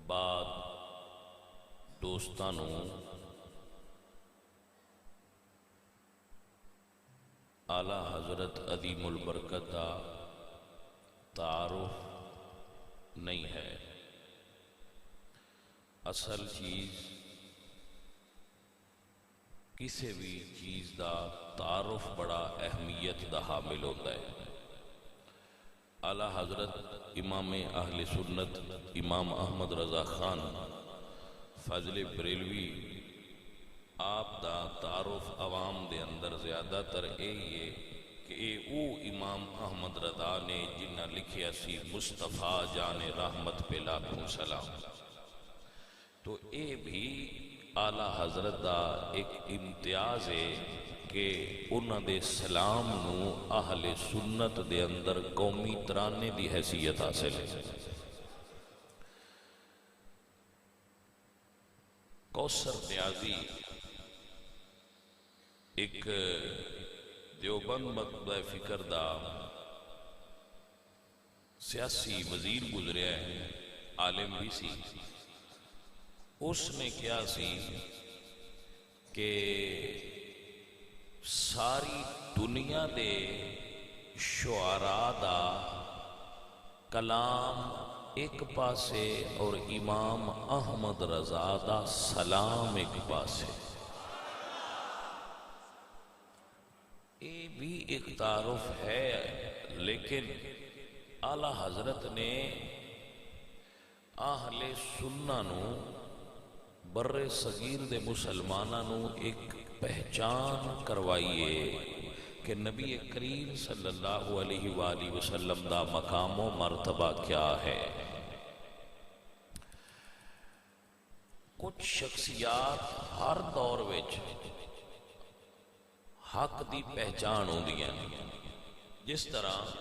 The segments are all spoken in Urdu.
بعد دوستانو اعلی حضرت عظیم البرکت دا تعارف نہیں ہے۔ اصل چیز کسی بھی چیز دا تعارف بڑا اہمیت دا حامل ہوتا ہے۔ اعلی حضرت امام اہل سنت امام احمد رضا خان فضل بریلوی آپ دا تعارف عوام دے اندر زیادہ تر ہے کہ او امام احمد رضا نے جنہ لکھیا سی مصطفیٰ جان رحمت پہ لاکھوں سلام، تو اے بھی اعلی حضرت دا ایک امتیاز ہے کہ انہاں دے سلام نو اہل سنت دے اندر قومی ترانے دی حیثیت حاصل ہے۔ کوثر نیازی ایک دیوبند مکتبہ فکر دا سیاسی وزیر گزریا ہے، عالم بھی سی۔ اس نے کیا سی کہ ساری دنیا دے شعراء دا کلام ایک پاسے اور امام احمد رضا دا سلام ایک پاسے، یہ بھی ایک تعارف ہے، لیکن اعلی حضرت نے اہل سنہ نو بر صغیر دے مسلمانہ نو ایک پہچان کروائیے کہ نبی کریم صلی اللہ علیہ وآلہ وسلم دا مقام و مرتبہ کیا ہے۔ کچھ شخصیات ہر دور وچ حق دی پہچان ہوندیاں، جس طرح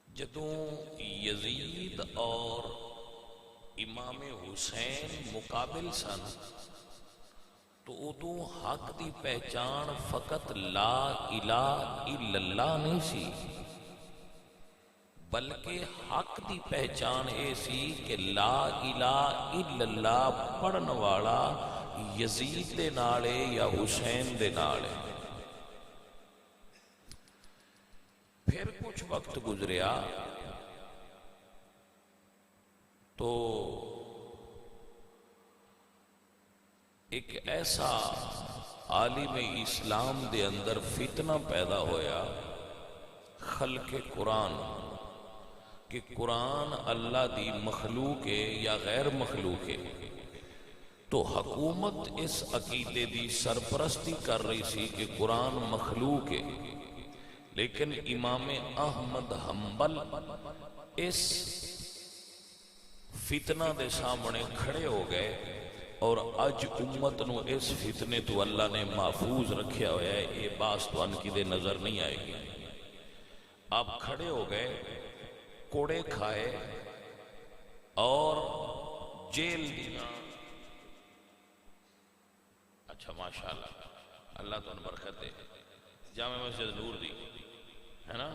جدوں یزید اور امام حسین مقابل سن تو ادو حق دی پہچان فقط لا الہ الا اللہ نہیں سی، بلکہ حق دی پہچان اے سی کہ لا الہ الا اللہ پڑھن والا یزید دے نالے یا حسین دے نالے۔ پھر کچھ وقت گزریا تو ایک ایسا عالم اسلام دے اندر فتنہ پیدا ہویا خلق قرآن کہ قرآن اللہ دی مخلوق ہے یا غیر مخلوق ہے، تو حکومت اس عقیدے دی سرپرستی کر رہی سی کہ قرآن مخلوق ہے، لیکن امام احمد حنبل اس فتنہ دے سامنے کھڑے ہو گئے اور اج امت نو اس فتنے تو اللہ نے محفوظ رکھیا ہویا ہے، یہ باس تو ان کی دے نظر نہیں آئے گی۔ آپ کھڑے ہو گئے، کوڑے کھائے اور جیل دینا۔ اچھا ماشاءاللہ، اللہ تو ان برکت دے، جامع مسجد نور دی ہے نا،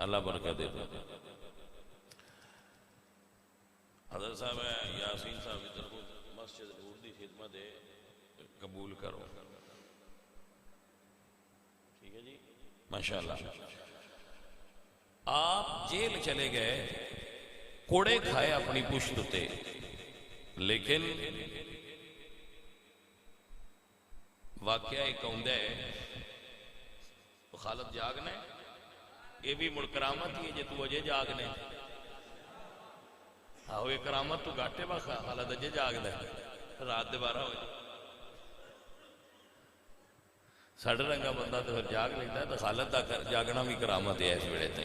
اللہ برکت دے۔ حضرت صاحب ہے یاسین صاحب ادھر کو مسجد نور دی خدمت ہے، قبول کرو، ٹھیک ہے جی ماشاءاللہ۔ آپ جیل چلے گئے، کوڑے کھائے اپنی پشت تے، لیکن واقعہ ایک ہوندہ ہے خالد جاگنے، یہ بھی مڑ کرامت ہی ہے جے تو اجے جاگنے، آؤ یہ کرامت تو گاٹے با خالد اجے جاگ دے رات دے 12 ہوئے، ساڑھے رنگا بندہ تو پھر جاگ لیتا ہے، تو خالد دا جاگنا بھی کرامت ہے اس ویڑے تھے۔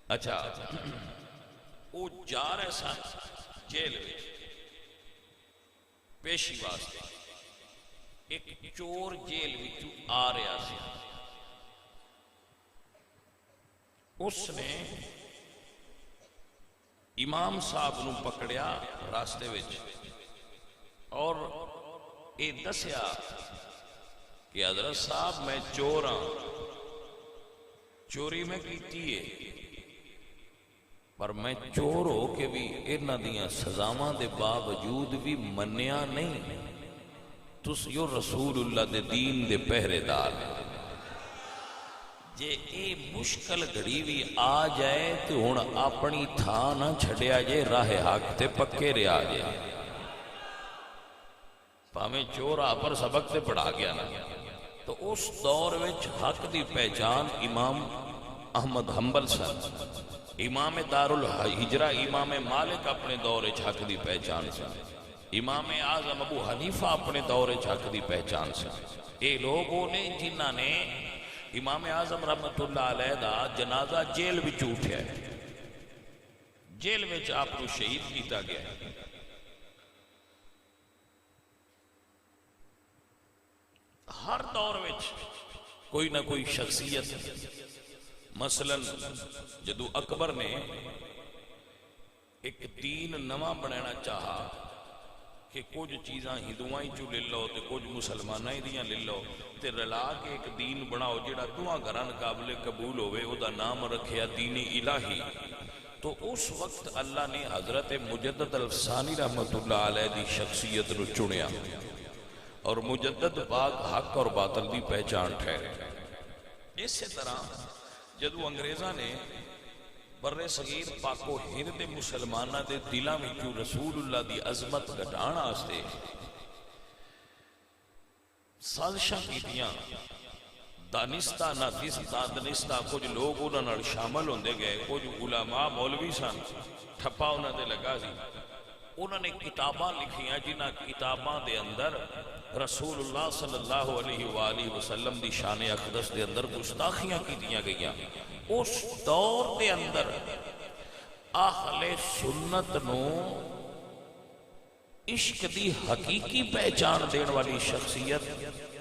اچھا وہ جا رہے سن جیل میں پیشی واسطے، ایک چور جیل وچوں آ رہا سی، اس نے امام صاحب نو پکڑیا راستے وچ اور اے دسیا کہ حضرت صاحب میں چور ہاں، چوری میں کیتی ہے، پر میں چور ہو کے بھی انہاں دیاں سزاواں دے باوجود بھی منیا نہیں تس یو رسول اللہ دے دین دے پہرے دار جے اے مشکل گھڑی بھی آ جائے تو ہن اپنی تھا نہ چھڑیا جے راہ حق تے پکے رہا جے پاویں چور آپ پر سبق تے پڑھا گیا نا تو اس دور وچ حق دی پہچان امام احمد حنبل سن امام دار الحجرہ امام مالک اپنے دور وچ حق دی پہچان سن امام اعظم ابو حنیفہ اپنے دور وچ حق دی پہچان سن اے لوگوں نے جنہاں نے امام اعظم رحمت اللہ علیہ دا جنازہ جیل وچ اٹھیا ہے جیل وچ آپ کو شہید کیتا گیا ہے ہر دور وچ کوئی نہ کوئی شخصیت مثلا جدو اکبر نے ایک دین نواں بنانا چاہا کہ کچھ چیزاں ہندوائیں چو لے لو تے کچھ مسلمانائیں دیاں لے لو تے رلا کے ایک دین بناؤ جڑا دعا گھران قابل قبول ہوئے او دا نام رکھیا دین الہی تو اس وقت اللہ نے حضرت مجدد الثانی رحمت اللہ علیہ دی شخصیت نو چنیا اور مجدد پاک حق اور باطل دی پہچان ٹھہرے اسی طرح جدو انگریزاں نے بر صغیر پاک و ہند دے مسلمانہ دے دلاں وچوں رسول اللہ دی عظمت گھٹان واسطے سازشاں کیتیاں دانستہ نادانستہ کچھ لوگ انہاں نال شامل ہوندے گئے کچھ علماء مولوی سن ٹھپا انہاں دے لگا سی انہوں نے کتاباں لکھیاں جنہ کتاباں دے اندر رسول اللہ صلی اللہ علیہ وآلہ وسلم دی شان اقدس دے اندر گستاخیاں کی دیا گئیاں اس دور دے اندر اہل سنت نو عشق دی حقیقی پہچان دین والی شخصیت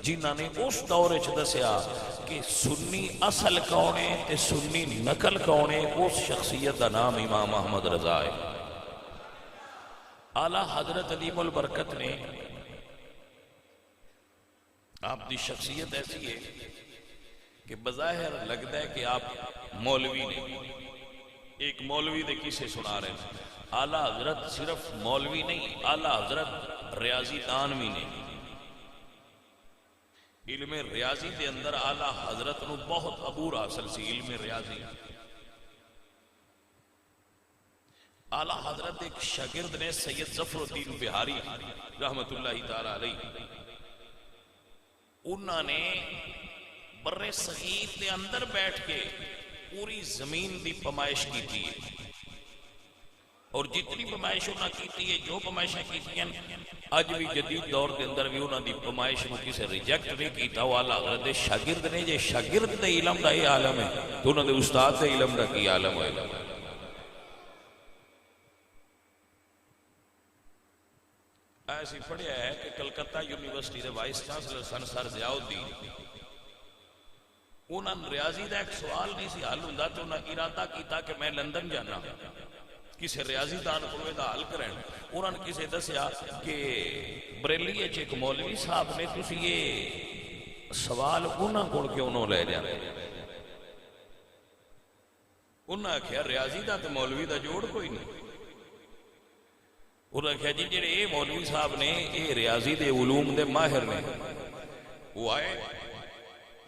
جنہ نے اس دور دسیا کہ سنی اصل کونے تے سنی نقل کونے اس شخصیت دا نام امام احمد رضا ہے اعلیٰ حضرت علیم البرکت نے آپ دی شخصیت ایسی ہے کہ بظاہر لگتا ہے کہ آپ مولوی نے ایک مولوی دے کسے سنا رہے ہیں اعلیٰ حضرت صرف مولوی نہیں اعلیٰ حضرت ریاضی دان بھی نہیں علم ریاضی دے اندر اعلیٰ حضرت نو بہت عبور حاصل سی علم ریاضی اعلیٰ حضرت ایک شاگرد نے سید ظفر الدین بہاری رحمت اللہ تعالی علیہ انہوں نے بر صغیر دے اندر بیٹھ کے پوری زمین دی پمائش کی تھی اور جتنی پمائش انہوں کی تھی جو پمائشیں کی تھی آج بھی جدید دور دے اندر بھی انہوں دی پمائش میں کسے ریجیکٹ نہیں کیتا وہ اعلیٰ حضرت شاگرد نے جے شاگرد دے علم دا ہی عالم ہے تو انہوں نے استاد دے علم دا کی عالم ہے ایسی پڑھیا ہے کہ کلکتہ یونیورسٹی دے وائس چانسلر سن سر ضیاء الدین انہوں نے ریاضی دا ایک سوال نہیں سی حل ہوندا تو انہوں نے ارادہ کیتا کہ میں لندن جانا کسے ریاضی دان کوئی دا حل کریں انہوں نے کسے دسیا کہ بریلی ایک مولوی صاحب نے تسی یہ سوال انہوں کو کے انہوں لے جانا انہوں نے کہا ریاضی دا تو مولوی دا جوڑ کوئی نہیں انہوں نے کہا جی جڑے اے مولوی صاحب نے اے ریاضی دے علوم دے ماہر نے وہ آئے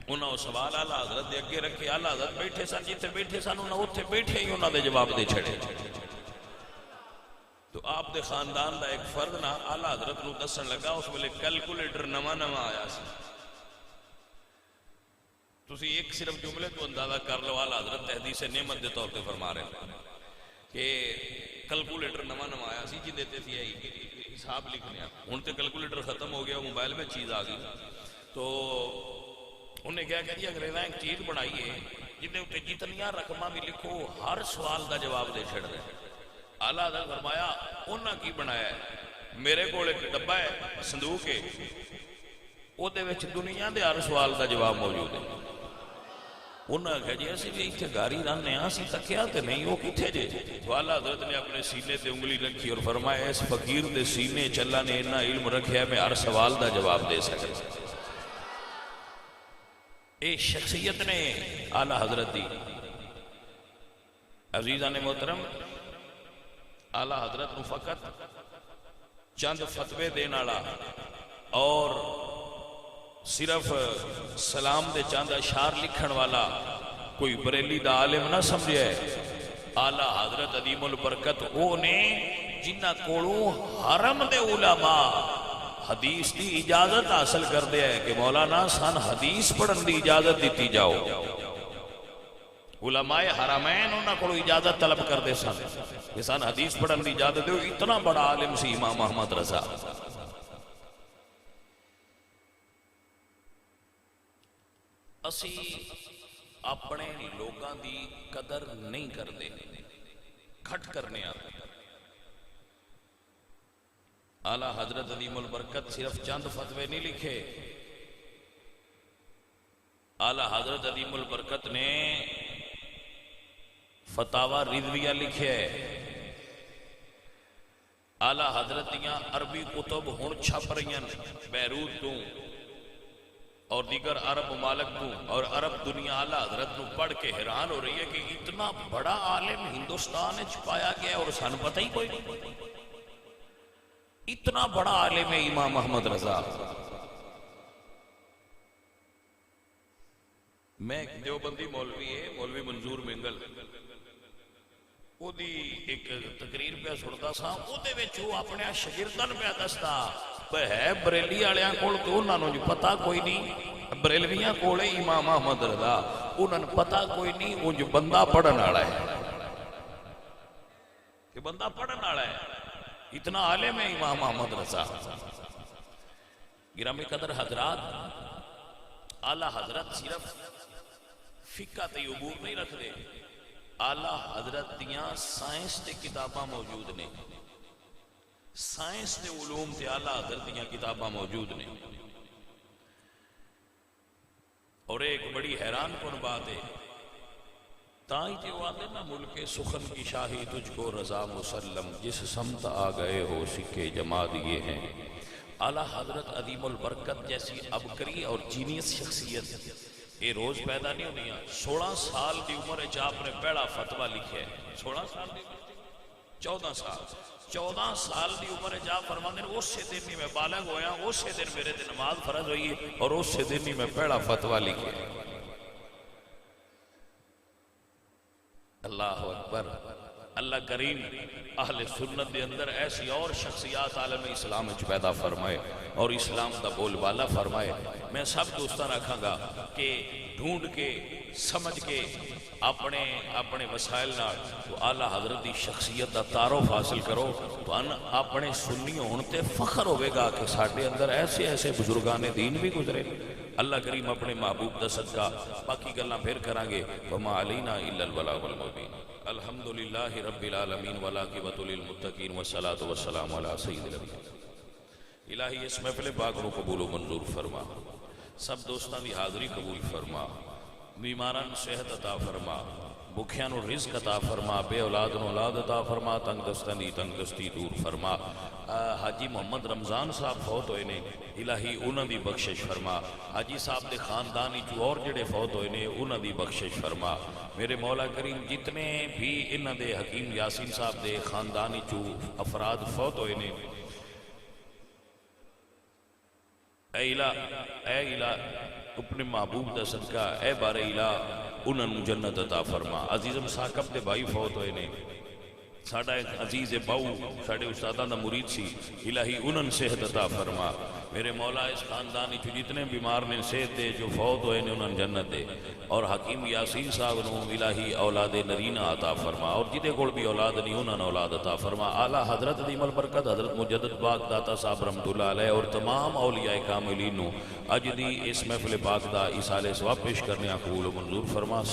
انہوں نے سوال اعلیٰ حضرت دے اگے رکھے اعلیٰ حضرت بیٹھے سن جتے بیٹھے سن انہوں نے بیٹھے ہی انہوں نے جواب دے چھڑے تو آپ دے خاندان دا ایک فرد نہ اعلیٰ حضرت نو دسن لگا اس ویلے کیلکولیٹر نواں آیا سی تسی ایک صرف جملے تو اندازہ کر لو اعلیٰ حضرت تحدیث نعمت دے طور پہ فرما رہے ہیں کہ کیلکولیٹر نواں آیا سی جی دیتے تھی حساب لکھنے ہوں تو کیلکولیٹر ختم ہو گیا موبائل میں چیز آ گئی تو انہیں کیا کہ انگریزاں ایک چیز بنائی ہے جنہیں جتنیاں رقماں بھی لکھو ہر سوال دا جواب دے چھڑ دے اعلیٰ حضرت فرمایا انہاں کی بنایا ہے میرے کو ایک ڈبہ ہے صندوق ہے وہ دے وچ دنیا دے ہر سوال دا جواب موجود ہے انہوں نے کہا جی ایسے بھی ایک گاری رہنے آسی تکیا تے نہیں وہ کتھے جے تو اعلیٰ حضرت نے اپنے سینے تے انگلی رکھی اور فرمایا اس فقیر دے سینے چلا نے اتنا علم رکھیا میں ہر سوال دا جواب دے سکے اے شخصیت نے اعلیٰ حضرت دی عزیزان محترم آلہ حضرت نو فقط چند فتوے دین والا اور صرف سلام دے چند اشعار لکھن والا کوئی بریلی دا عالم نہ سمجھے. آلہ حضرت عظیم البرکت وہ نے جنہ کولوں حرم دے علماء حدیث دی اجازت حاصل کر دیا ہے کہ مولانا سان حدیث پڑھن دی اجازت دیتی جاؤ. علماء حرمین انہاں کو اجازت طلب کر دے سن کہ سان حدیث پڑھن دی اجازت دے. اتنا بڑا عالم سی امام احمد رضا. اسی اپنے لوگاں دی قدر نہیں کردے کھٹ کرنے آتے. اعلیٰ حضرت عظیم البرکت صرف چند فتوے نہیں لکھے. اعلیٰ حضرت عظیم البرکت نے فتاوی رضویہ لکھے. اعلیٰ حضرت دیاں عربی کتب ہن چھپ رہی ہیں بیروت تو اور دیگر عرب ممالک تو اور عرب دنیا. اعلیٰ حضرت نو پڑھ کے حیران ہو رہی ہے کہ اتنا بڑا عالم ہندوستان میں چھپایا گیا اور سن پتہ ہی کوئی نہیں. اتنا بڑا عالم ہے امام احمد رضا. میں دیوبندی مولوی ہے مولوی منظور منگل وہ دی ایک تقریر پہ سنتا سا. وہ دے وچوں اپنے شاگرداں پہ دستا ہے بریلی والیاں کول تو انہاں نوں پتہ کوئی نہیں. بریلویاں کول امام احمد رضا انہاں نوں پتہ کوئی نہیں. وہ جو بندہ پڑھن والا ہے کہ بندہ پڑھن والا ہے. اتنا عالم ہے امام احمد رضا. گرامی قدر حضرات اعلیٰ حضرت صرف فقہ تے عبور نہیں رکھ دے. اعلیٰ حضرت دیاں سائنس تے کتاباں موجود نے. سائنس تے علوم تے اعلیٰ حضرت دیاں کتاباں موجود نے. اور ایک بڑی حیران کن بات ہے تائی جو آتے نا ملک سخن کی شاہی تجھ کو رضا مسلم جس سمت آ گئے ہو سکے جما دیے ہیں. اعلیٰ حضرت عظیم البرکت جیسی عبقری اور جینیس شخصیت یہ روز پیدا نہیں ہونی. 16 سال دی عمر آپ نے پہلا فتویٰ لکھا ہے. 16 سال دی 14 سال دی عمر آپ فرماندے ہیں اس سے دن نہیں میں بالغ ہویا اس سے دن میرے دن نماز فرض ہوئی اور اس سے دن نہیں میں پہلا فتویٰ لکھا ہے. اللہ اکبر. اللہ کریم اہل سنت دے اندر ایسی اور شخصیات عالم اسلام وچ پیدا فرمائے اور اسلام دا بول بالا فرمائے. میں سب دوستاں رکھاں گا کہ ڈھونڈ کے سمجھ کے اپنے وسائل نال تو اعلیٰ حضرت دی شخصیت دا تعارف حاصل کرو تو اپنے سنی ہون تے فخر ہوئے گا کہ ساڈے اندر ایسے ایسے بزرگان دین بھی گزرے. اللہ کریم اپنے محبوب دا صدقہ باقی گلاں پھر کریں گے. وما علینا الا البلاغ المبین. الحمدللہ رب العالمین والعاقبۃ للمتقین والصلاۃ والسلام علی سید الانبیاء. الہی اس محفل پاک کو قبول و منظور فرما. سب دوستان دی حاضری قبول فرما. بیماران صحت عطا فرما. بکھیان رزق عطا فرما. بے اولاد اولاد عطا فرما. تنگ دستی دور فرما. حاجی محمد رمضان صاحب فوت ہوئے نے الہی انہاں دی بخشش فرما. حاجی صاحب دے خاندانی جو اور جڑے فوت ہوئے نے انہاں دی بخشش فرما. میرے مولا کریم جتنے بھی انہاں دے حکیم یاسین صاحب دے خاندانی جو افراد فوت ہوئے نے اے الہ اپنے محبوب دا صدقہ اے بار الہ انہاں نوں جنت عطا فرما. عزیزم ثاقب دے بھائی فوت ہوئے نے ساڑھا ایک عزیز باؤ ساڑھے استادان دا مرید سی الہی انہاں صحت عطا فرما. میرے مولا اس خاندانی جو جتنے بیمار نے صحت دے جو فوت ہوئے نے انہاں جنت دے. اور حکیم یاسین صاحب نو الہی اولاد نرینہ عطا فرما. اور جدے کول بھی اولاد نہیں انہاں نے اولاد عطا فرما. اعلیٰ حضرت عظیم البرکت حضرت مجدد پاک داتا صاحب رحمت اللہ علیہ اور تمام اولیاء کاملین نو اج دی اس محفل پاک دا ایصال ثواب پیش کرنے قبول و منظور فرما.